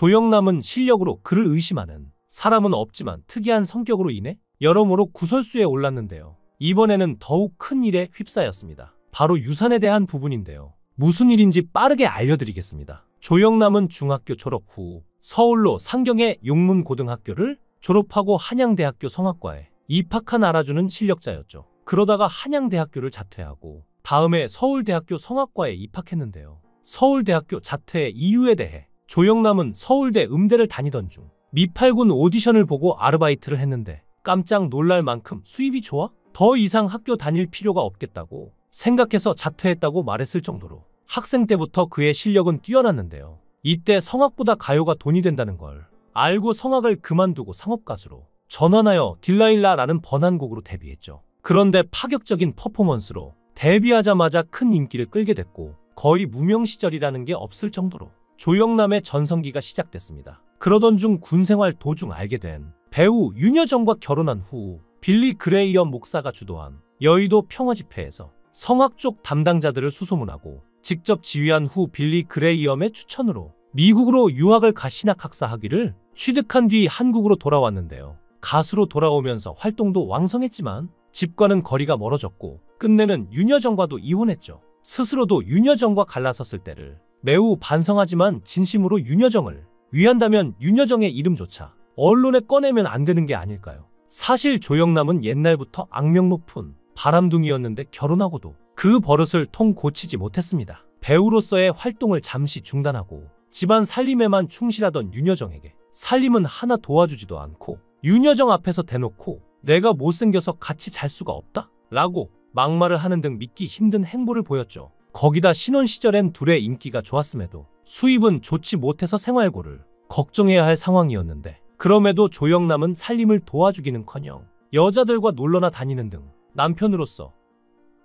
조영남은 실력으로 그를 의심하는 사람은 없지만 특이한 성격으로 인해 여러모로 구설수에 올랐는데요. 이번에는 더욱 큰 일에 휩싸였습니다. 바로 유산에 대한 부분인데요. 무슨 일인지 빠르게 알려드리겠습니다. 조영남은 중학교 졸업 후 서울로 상경의 용문고등학교를 졸업하고 한양대학교 성악과에 입학한 알아주는 실력자였죠. 그러다가 한양대학교를 자퇴하고 다음에 서울대학교 성악과에 입학했는데요. 서울대학교 자퇴의 이유에 대해 조영남은 서울대 음대를 다니던 중 미팔군 오디션을 보고 아르바이트를 했는데 깜짝 놀랄 만큼 수입이 좋아 더 이상 학교 다닐 필요가 없겠다고 생각해서 자퇴했다고 말했을 정도로 학생 때부터 그의 실력은 뛰어났는데요. 이때 성악보다 가요가 돈이 된다는 걸 알고 성악을 그만두고 상업가수로 전환하여 딜라일라라는 번안곡으로 데뷔했죠. 그런데 파격적인 퍼포먼스로 데뷔하자마자 큰 인기를 끌게 됐고 거의 무명 시절이라는 게 없을 정도로 조영남의 전성기가 시작됐습니다. 그러던 중 군생활 도중 알게 된 배우 윤여정과 결혼한 후 빌리 그레이엄 목사가 주도한 여의도 평화집회에서 성악 쪽 담당자들을 수소문하고 직접 지휘한 후 빌리 그레이엄의 추천으로 미국으로 유학을 가 신학학사 학위를 취득한 뒤 한국으로 돌아왔는데요. 가수로 돌아오면서 활동도 왕성했지만 집과는 거리가 멀어졌고 끝내는 윤여정과도 이혼했죠. 스스로도 윤여정과 갈라섰을 때를 매우 반성하지만 진심으로 윤여정을 위한다면 윤여정의 이름조차 언론에 꺼내면 안 되는 게 아닐까요? 사실 조영남은 옛날부터 악명 높은 바람둥이였는데 결혼하고도 그 버릇을 통 고치지 못했습니다. 배우로서의 활동을 잠시 중단하고 집안 살림에만 충실하던 윤여정에게 살림은 하나 도와주지도 않고 윤여정 앞에서 대놓고 내가 못생겨서 같이 잘 수가 없다? 라고 막말을 하는 등 믿기 힘든 행보를 보였죠. 거기다 신혼 시절엔 둘의 인기가 좋았음에도 수입은 좋지 못해서 생활고를 걱정해야 할 상황이었는데 그럼에도 조영남은 살림을 도와주기는커녕 여자들과 놀러나 다니는 등 남편으로서,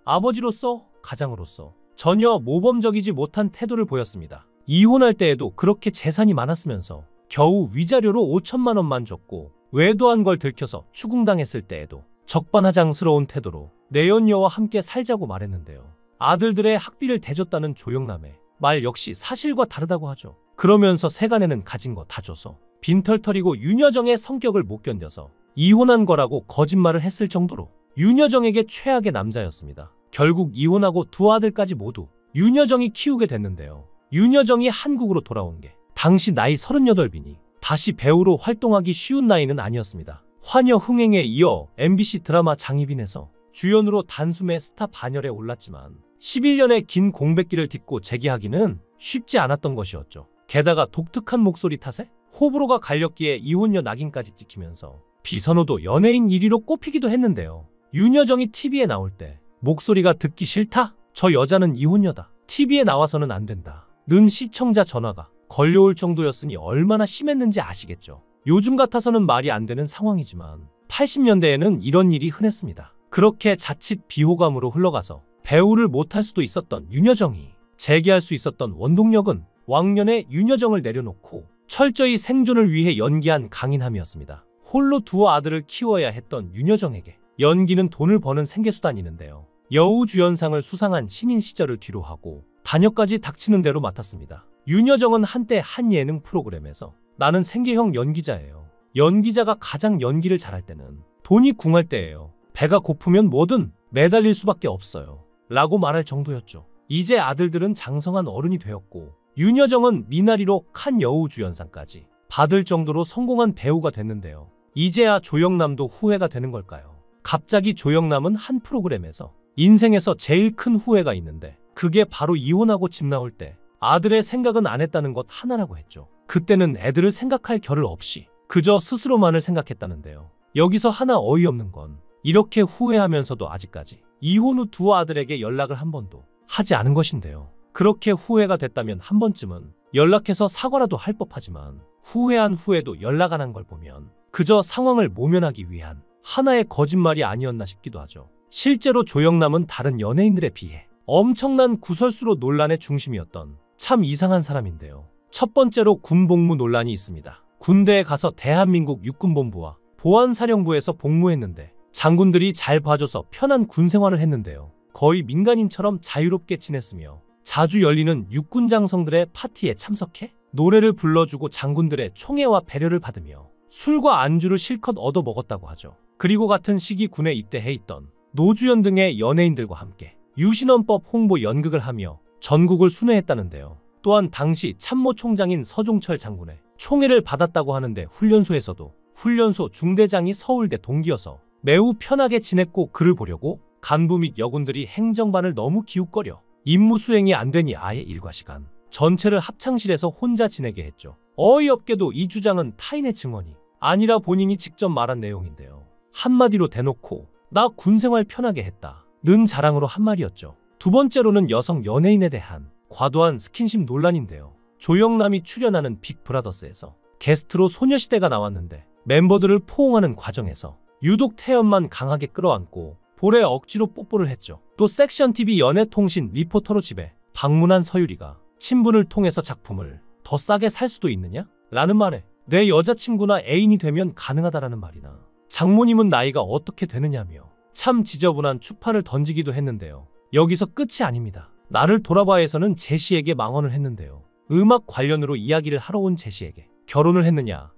아버지로서, 가장으로서 전혀 모범적이지 못한 태도를 보였습니다. 이혼할 때에도 그렇게 재산이 많았으면서 겨우 위자료로 5천만 원만 줬고 외도한 걸 들켜서 추궁당했을 때에도 적반하장스러운 태도로 내연녀와 함께 살자고 말했는데요. 아들들의 학비를 대줬다는 조영남의 말 역시 사실과 다르다고 하죠. 그러면서 세간에는 가진 거 다 줘서 빈털터리고 윤여정의 성격을 못 견뎌서 이혼한 거라고 거짓말을 했을 정도로 윤여정에게 최악의 남자였습니다. 결국 이혼하고 두 아들까지 모두 윤여정이 키우게 됐는데요. 윤여정이 한국으로 돌아온 게 당시 나이 38이니 다시 배우로 활동하기 쉬운 나이는 아니었습니다. 화녀 흥행에 이어 MBC 드라마 장희빈에서 주연으로 단숨에 스타 반열에 올랐지만 11년의 긴 공백기를 딛고 재기하기는 쉽지 않았던 것이었죠. 게다가 독특한 목소리 탓에 호불호가 갈렸기에 이혼녀 낙인까지 찍히면서 비선호도 연예인 1위로 꼽히기도 했는데요. 윤여정이 TV에 나올 때 목소리가 듣기 싫다? 저 여자는 이혼녀다. TV에 나와서는 안 된다. 는 시청자 전화가 걸려올 정도였으니 얼마나 심했는지 아시겠죠. 요즘 같아서는 말이 안 되는 상황이지만 80년대에는 이런 일이 흔했습니다. 그렇게 자칫 비호감으로 흘러가서 배우를 못할 수도 있었던 윤여정이 재기할 수 있었던 원동력은 왕년에 윤여정을 내려놓고 철저히 생존을 위해 연기한 강인함이었습니다. 홀로 두 아들을 키워야 했던 윤여정에게 연기는 돈을 버는 생계수단이는데요. 여우주연상을 수상한 신인 시절을 뒤로하고 단역까지 닥치는 대로 맡았습니다. 윤여정은 한때 한 예능 프로그램에서 나는 생계형 연기자예요. 연기자가 가장 연기를 잘할 때는 돈이 궁할 때예요. 배가 고프면 뭐든 매달릴 수밖에 없어요. 라고 말할 정도였죠. 이제 아들들은 장성한 어른이 되었고 윤여정은 미나리로 칸 여우주연상까지 받을 정도로 성공한 배우가 됐는데요. 이제야 조영남도 후회가 되는 걸까요? 갑자기 조영남은 한 프로그램에서 인생에서 제일 큰 후회가 있는데 그게 바로 이혼하고 집 나올 때 아들의 생각은 안 했다는 것 하나라고 했죠. 그때는 애들을 생각할 겨를 없이 그저 스스로만을 생각했다는데요. 여기서 하나 어이없는 건 이렇게 후회하면서도 아직까지 이혼 후 두 아들에게 연락을 한 번도 하지 않은 것인데요. 그렇게 후회가 됐다면 한 번쯤은 연락해서 사과라도 할 법하지만 후회한 후에도 연락 안 한 걸 보면 그저 상황을 모면하기 위한 하나의 거짓말이 아니었나 싶기도 하죠. 실제로 조영남은 다른 연예인들에 비해 엄청난 구설수로 논란의 중심이었던 참 이상한 사람인데요. 첫 번째로 군복무 논란이 있습니다. 군대에 가서 대한민국 육군본부와 보안사령부에서 복무했는데 장군들이 잘 봐줘서 편한 군생활을 했는데요. 거의 민간인처럼 자유롭게 지냈으며 자주 열리는 육군 장성들의 파티에 참석해 노래를 불러주고 장군들의 총애와 배려를 받으며 술과 안주를 실컷 얻어 먹었다고 하죠. 그리고 같은 시기 군에 입대해 있던 노주현 등의 연예인들과 함께 유신헌법 홍보 연극을 하며 전국을 순회했다는데요. 또한 당시 참모총장인 서종철 장군의 총애를 받았다고 하는데 훈련소에서도 훈련소 중대장이 서울대 동기여서 매우 편하게 지냈고 그를 보려고 간부 및 여군들이 행정반을 너무 기웃거려 임무 수행이 안 되니 아예 일과 시간 전체를 합창실에서 혼자 지내게 했죠. 어이없게도 이 주장은 타인의 증언이 아니라 본인이 직접 말한 내용인데요. 한마디로 대놓고 나 군생활 편하게 했다 는 자랑으로 한 말이었죠. 두 번째로는 여성 연예인에 대한 과도한 스킨십 논란인데요. 조영남이 출연하는 빅브라더스에서 게스트로 소녀시대가 나왔는데 멤버들을 포옹하는 과정에서 유독 태연만 강하게 끌어안고 볼에 억지로 뽀뽀를 했죠. 또 섹션TV 연애통신 리포터로 집에 방문한 서유리가 친분을 통해서 작품을 더 싸게 살 수도 있느냐? 라는 말에 내 여자친구나 애인이 되면 가능하다라는 말이나 장모님은 나이가 어떻게 되느냐며 참 지저분한 추파를 던지기도 했는데요. 여기서 끝이 아닙니다. 나를 돌아봐에서는 제시에게 망언을 했는데요. 음악 관련으로 이야기를 하러 온 제시에게 결혼을 했느냐?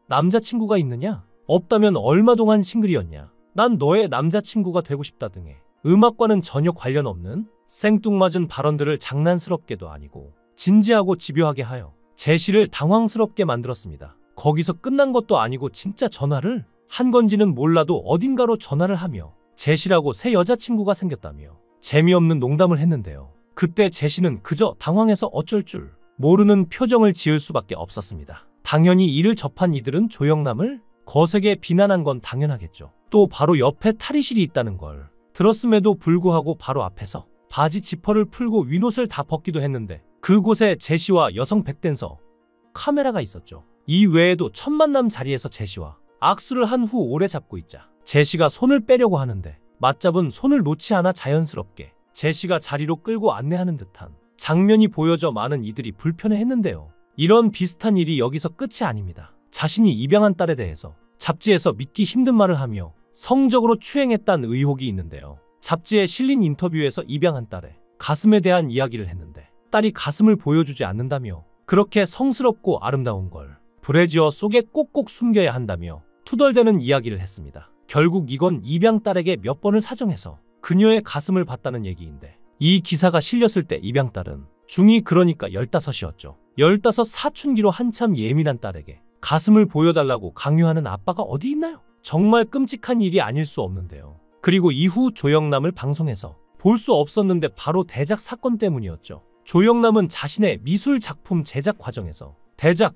남자친구가 있느냐? 없다면 얼마 동안 싱글이었냐? 난 너의 남자친구가 되고 싶다 등의 음악과는 전혀 관련 없는 생뚱맞은 발언들을 장난스럽게도 아니고 진지하고 집요하게 하여 제시를 당황스럽게 만들었습니다. 거기서 끝난 것도 아니고 진짜 전화를 한 건지는 몰라도 어딘가로 전화를 하며 제시라고 새 여자친구가 생겼다며 재미없는 농담을 했는데요. 그때 제시는 그저 당황해서 어쩔 줄 모르는 표정을 지을 수밖에 없었습니다. 당연히 이를 접한 이들은 조영남을 거세게 비난한 건 당연하겠죠. 또 바로 옆에 탈의실이 있다는 걸 들었음에도 불구하고 바로 앞에서 바지 지퍼를 풀고 윗옷을 다 벗기도 했는데 그곳에 제시와 여성 백댄서 카메라가 있었죠. 이 외에도 첫 만남 자리에서 제시와 악수를 한 후 오래 잡고 있자 제시가 손을 빼려고 하는데 맞잡은 손을 놓지 않아 자연스럽게 제시가 자리로 끌고 안내하는 듯한 장면이 보여져 많은 이들이 불편해했는데요. 이런 비슷한 일이 여기서 끝이 아닙니다. 자신이 입양한 딸에 대해서 잡지에서 믿기 힘든 말을 하며 성적으로 추행했다는 의혹이 있는데요. 잡지에 실린 인터뷰에서 입양한 딸의 가슴에 대한 이야기를 했는데 딸이 가슴을 보여주지 않는다며 그렇게 성스럽고 아름다운 걸 브래지어 속에 꼭꼭 숨겨야 한다며 투덜대는 이야기를 했습니다. 결국 이건 입양 딸에게 몇 번을 사정해서 그녀의 가슴을 봤다는 얘기인데 이 기사가 실렸을 때 입양 딸은 중2 그러니까 15이었죠. 15 사춘기로 한참 예민한 딸에게 가슴을 보여달라고 강요하는 아빠가 어디 있나요? 정말 끔찍한 일이 아닐 수 없는데요. 그리고 이후 조영남을 방송에서 볼 수 없었는데 바로 대작 사건 때문이었죠. 조영남은 자신의 미술 작품 제작 과정에서 대작,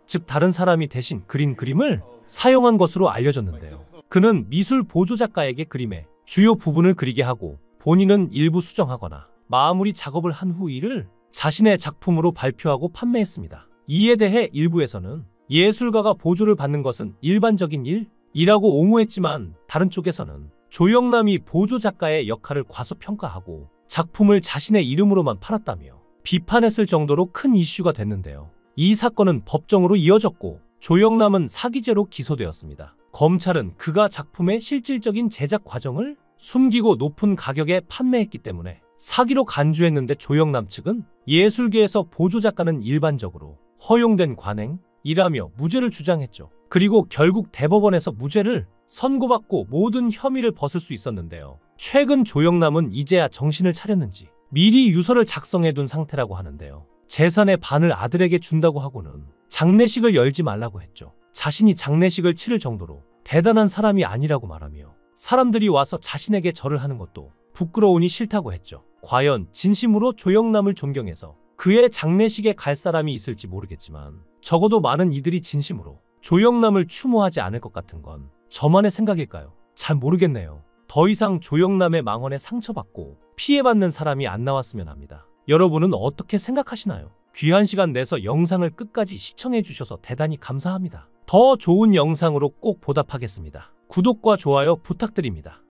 즉 다른 사람이 대신 그린 그림을 사용한 것으로 알려졌는데요. 그는 미술 보조 작가에게 그림의 주요 부분을 그리게 하고 본인은 일부 수정하거나 마무리 작업을 한 후 이를 자신의 작품으로 발표하고 판매했습니다. 이에 대해 일부에서는 예술가가 보조를 받는 것은 일반적인 일이라고 옹호했지만 다른 쪽에서는 조영남이 보조 작가의 역할을 과소평가하고 작품을 자신의 이름으로만 팔았다며 비판했을 정도로 큰 이슈가 됐는데요. 이 사건은 법정으로 이어졌고 조영남은 사기죄로 기소되었습니다. 검찰은 그가 작품의 실질적인 제작 과정을 숨기고 높은 가격에 판매했기 때문에 사기로 간주했는데 조영남 측은 예술계에서 보조 작가는 일반적으로 허용된 관행이라며 무죄를 주장했죠. 그리고 결국 대법원에서 무죄를 선고받고 모든 혐의를 벗을 수 있었는데요. 최근 조영남은 이제야 정신을 차렸는지 미리 유서를 작성해둔 상태라고 하는데요. 재산의 반을 아들에게 준다고 하고는 장례식을 열지 말라고 했죠. 자신이 장례식을 치를 정도로 대단한 사람이 아니라고 말하며 사람들이 와서 자신에게 절을 하는 것도 부끄러우니 싫다고 했죠. 과연 진심으로 조영남을 존경해서 그의 장례식에 갈 사람이 있을지 모르겠지만 적어도 많은 이들이 진심으로 조영남을 추모하지 않을 것 같은 건 저만의 생각일까요? 잘 모르겠네요. 더 이상 조영남의 망언에 상처받고 피해받는 사람이 안 나왔으면 합니다. 여러분은 어떻게 생각하시나요? 귀한 시간 내서 영상을 끝까지 시청해 주셔서 대단히 감사합니다. 더 좋은 영상으로 꼭 보답하겠습니다. 구독과 좋아요 부탁드립니다.